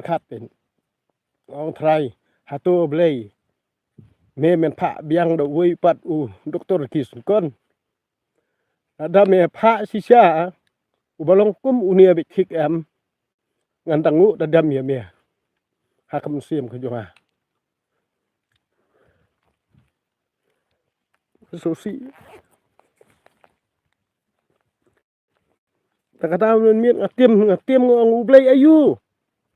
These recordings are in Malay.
perkatเป็นองไทยหาตัวเบลยเมมันพระเบียงดอกวิปัดดรกิสก้นada me pha sisa ubalong kum unia bi khik em ngan tangu da dam ya me ha kam sim ko jonga so si ta kata men miet ngatim ngong ublay ayu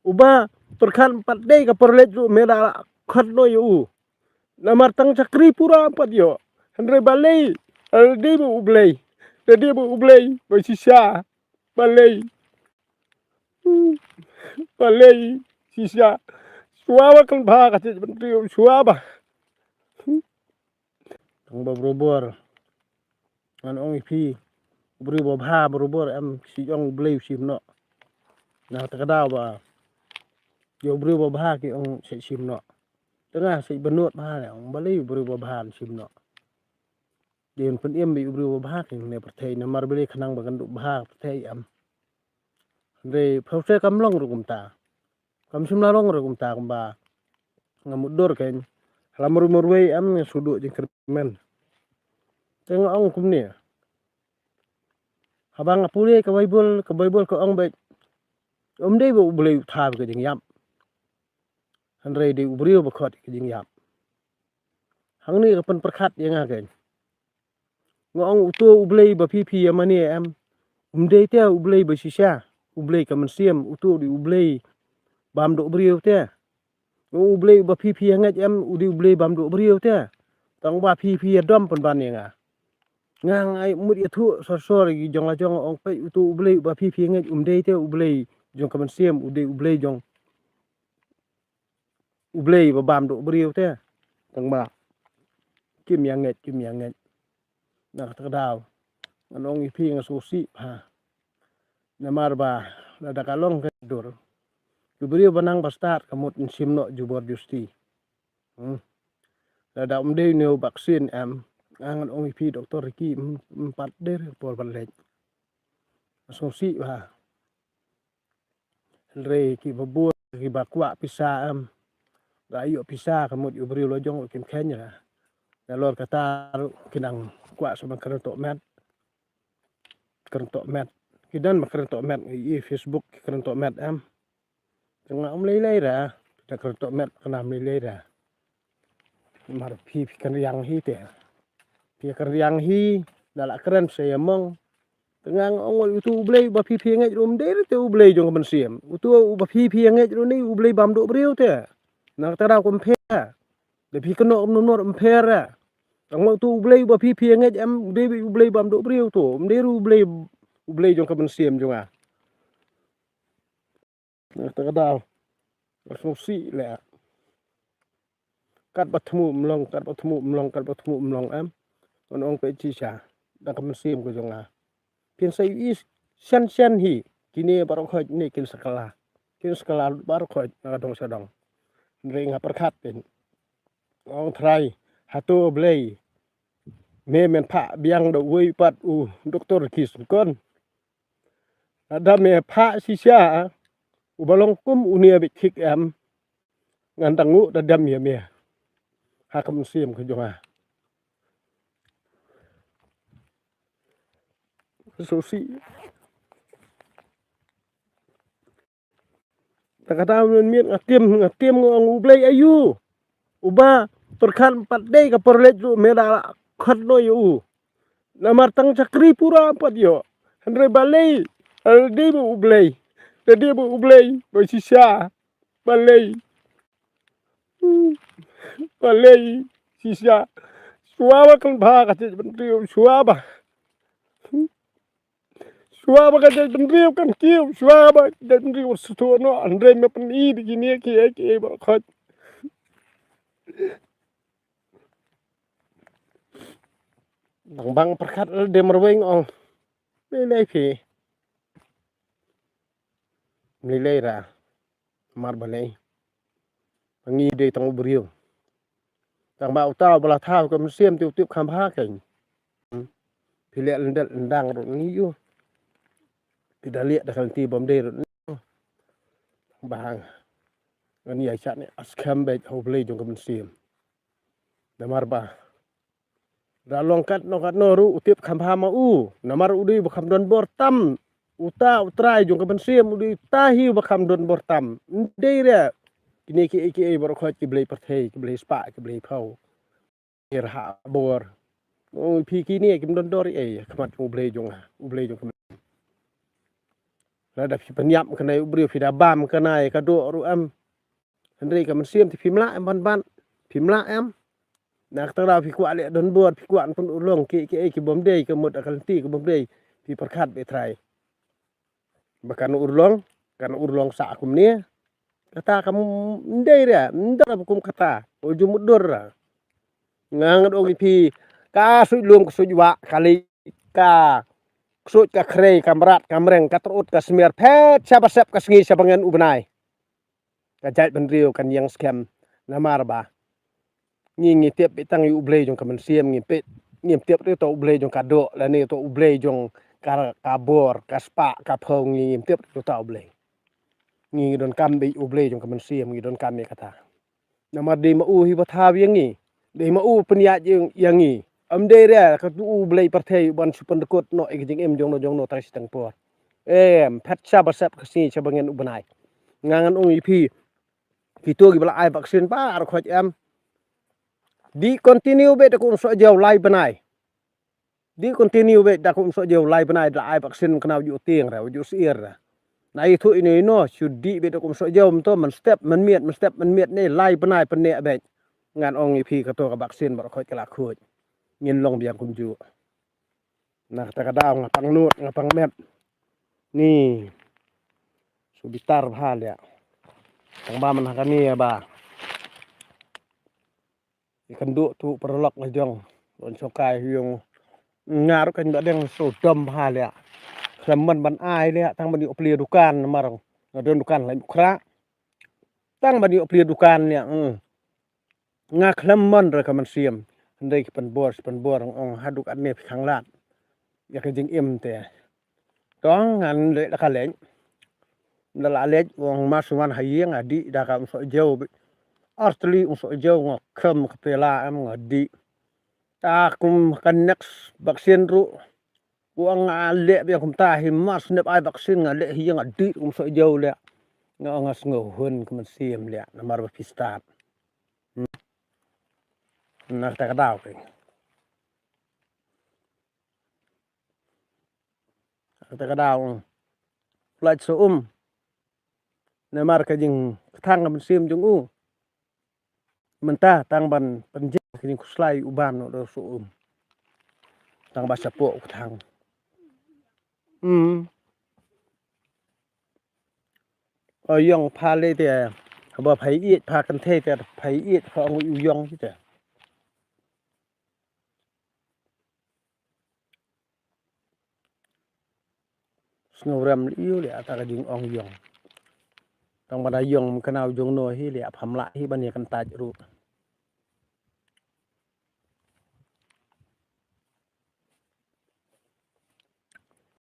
uba perkan pat dei ka perlet me da khat no yu namar tang chakri pura pat yo andre balei aldi bu ublay tadi bu ublay ba sisa balei balei sisa suaba kan bha ka ti mentri suaba tang ba brobor an ong pi bri bo bha brobor am si ong ublay sim no na ta kada ba yo bri bo bha ki ong se sim no tengah si benut bha le ong balei bri bo bha sim no yen pen em bi bri bo bha ki ne perthai na mar beli khanang ba kan du bha perthai am re phose kam long ru kum ta kam sim la long ru kum ta kum ba ngamudor ken lamru murwei am ne sudu jing kermen tengah ong kum ne habang apule ka bible ko ong be dei bo boleh tha ke jing yam han re de ubrio ba khot ke jing yam hang ni ka pen perkhat yang a ken ngong utu ublei ba pi amani em dei te ublei ba sisa ublei ka mensiam utu di ublei bam do brio te ublei ba pi ngat em udi ublei bam do brio te tang ba pi dom pen ban yang a ngang ai mut ya thu sor gi jong la jong ong pe utu ublei ba pi ngat dei te ublei jong ka mensiam udi ublei jong ublei ba bam do brio te tang ba kim yang ngat na ta daw anong ipi nga susi ha na marba na dakalong ke dur brio banang bastar kamut simno jubor justi da dei neu vaksin am angan ong ipi doktor ki empat der por balej susi ha re ki babu ki bakwa pisa am gayo pisa kamut brio lojong kim kenya na lor kata kinang kwa sama kerentok met kidan kerentok met i Facebook kerentok met am tengah lei ra ta kerentok met kana lei ra mar pi kan yang hi te pi kan yang hi dala keren saya mong tengah ongol itu ublei ba pi ngai rum der te ublei jong ban siem utu ba pi ngai ru ni ublei bam do breu te na ta ra kom phe de pi kan no no phe ra tang tu ublei ba pi ngai am de ublei bam do breu to de ru ublei jong ka ban siem jong a na ta da so si le kat batmu mlong am on ong pe chi cha da ka sim ko jonga pin sai is sen hi kini baro khoj ni kin skala baro khoj na dong sadong ring ha perkhat pen ong thrai hatu blei me men pha biang do wei pat dr kis kon ada me pha sisa ubalong kum unia bi khik em ngan tangu da dam ya me ha kam sim ko jonga so si ta kata men miet ngatim ngong ublei ayu uba perkan pat dei ka perlet me da khat no yu namar tang chakri pura pat yo andre balei aldi bu ublei tadi bu ublei ba sisa balei sisa suaba kan bha ka ti mentri suaba ka ti mentri kan kiu suaba de mentri sto no andre me pen I begini ki ba khat bang perkat de merweng ong lei phi lei ra mar balei ngi de tang brio tang ba tao bala thao ko sim tiu kham ha ken phi le ndang ro ngi yu pi da le da kan ti bom de ro bang Ani aisyat ni askam bet hoble jong kamen sim. Namar ba. Da longkat nokat noru utip khamha ma u. Namar udi bakam don bortam. Uta utrai jong kamen sim udi tahi bakam don bortam. Ndei dia. Kini ki barokhat ki blei perthei ki blei spa ki blei phau. Irha bor. Oh pi kini kim don dori khamat ublei jong kamen. La da pi penyap kanai ubri pi da bam kanai ka do ru am. Hendri kamen sim ti pimla em ban pimla em. Nak tara pi kwa le don bor pi kwa pun ulong ki bom dei ke mut akal ti ke bom dei pi perkhat be trai. Bakan urlong sa akum ni. Kata kamu ndei dia, ndak bukum kata. Oju mudur. Ngang dong pi ka sui lum ke sujwa kali ka sut ka krei kamrat kamreng katrut ka smer phet siapa sep ka sengi sabangan ubenai. Ka jait benriu kan yang scam namar ba. Ngi tiap bitang yu ublei jong kamen sim ngi tiap tu to ublei jong kado la ni to ublei jong ka bor ka spa ka phong ngi tiap tu to ublei. Ngi don kam be ublei jong kamen sim ngi don kam ni kata. Namar di ma u hi batha yang ngi. Di ma u penyat yang ngi. Amde dia ka tu ublei perthei ban supan dekut no jing em jong no tai sitang por. Phet siapa sep ka sengi sabangan ubenai. Ngangan ong ipi Fitur gi bala ai vaksin pa ar khoj em. Di continue be da kum so jau lai banai. Di continue be da kum so jau lai banai da ai vaksin kena ju tieng ra ju siir ra. Nai thu ini no sudi be da kum so jau to man step man miet ni lai banai pene be. Ngan ong ipi ka to ka vaksin bar khoj kala khoj. Ngin long biang kum ju. Nah ta ka daw ngapang nut ngapang mep. Ni subitar bhal ya. Tang ba man hakani ba. Ikan duk tu perlok ngajong don sokai yung ngaru kan badeng so dom hal ya khlaman ban ai le tang bani opli dukan marang don dukan lai kra tang bani opli dukan ya nga khlaman ra kaman siam ndai pen bor ong haduk an me khang lat ya ka jing em te tong ngan le ka leng ndala le wong masuan hayeng adi da ka so jau Artli so jau ngok kham kepela am ngadi. Ta kum kan next vaksin ru uang ale be kum ta hi mas nep ai vaksin ngale hi ngadi kum so jau le. Ngas ngohun kum sim le namar ba pistat. Nak ta daw ke. Ta daw. Lait so namar ka jing thang kum sim jung Mentah tang ban penjek kini kuslai uban no so tang ba sapo thang oyong pha le te ba phai i pha kan the te phai i pha ngui uyong chi te snowram liu le ta ka jing ong yong tang ba da yong kanau jong no hi le pham la hi ban ye kan ta ru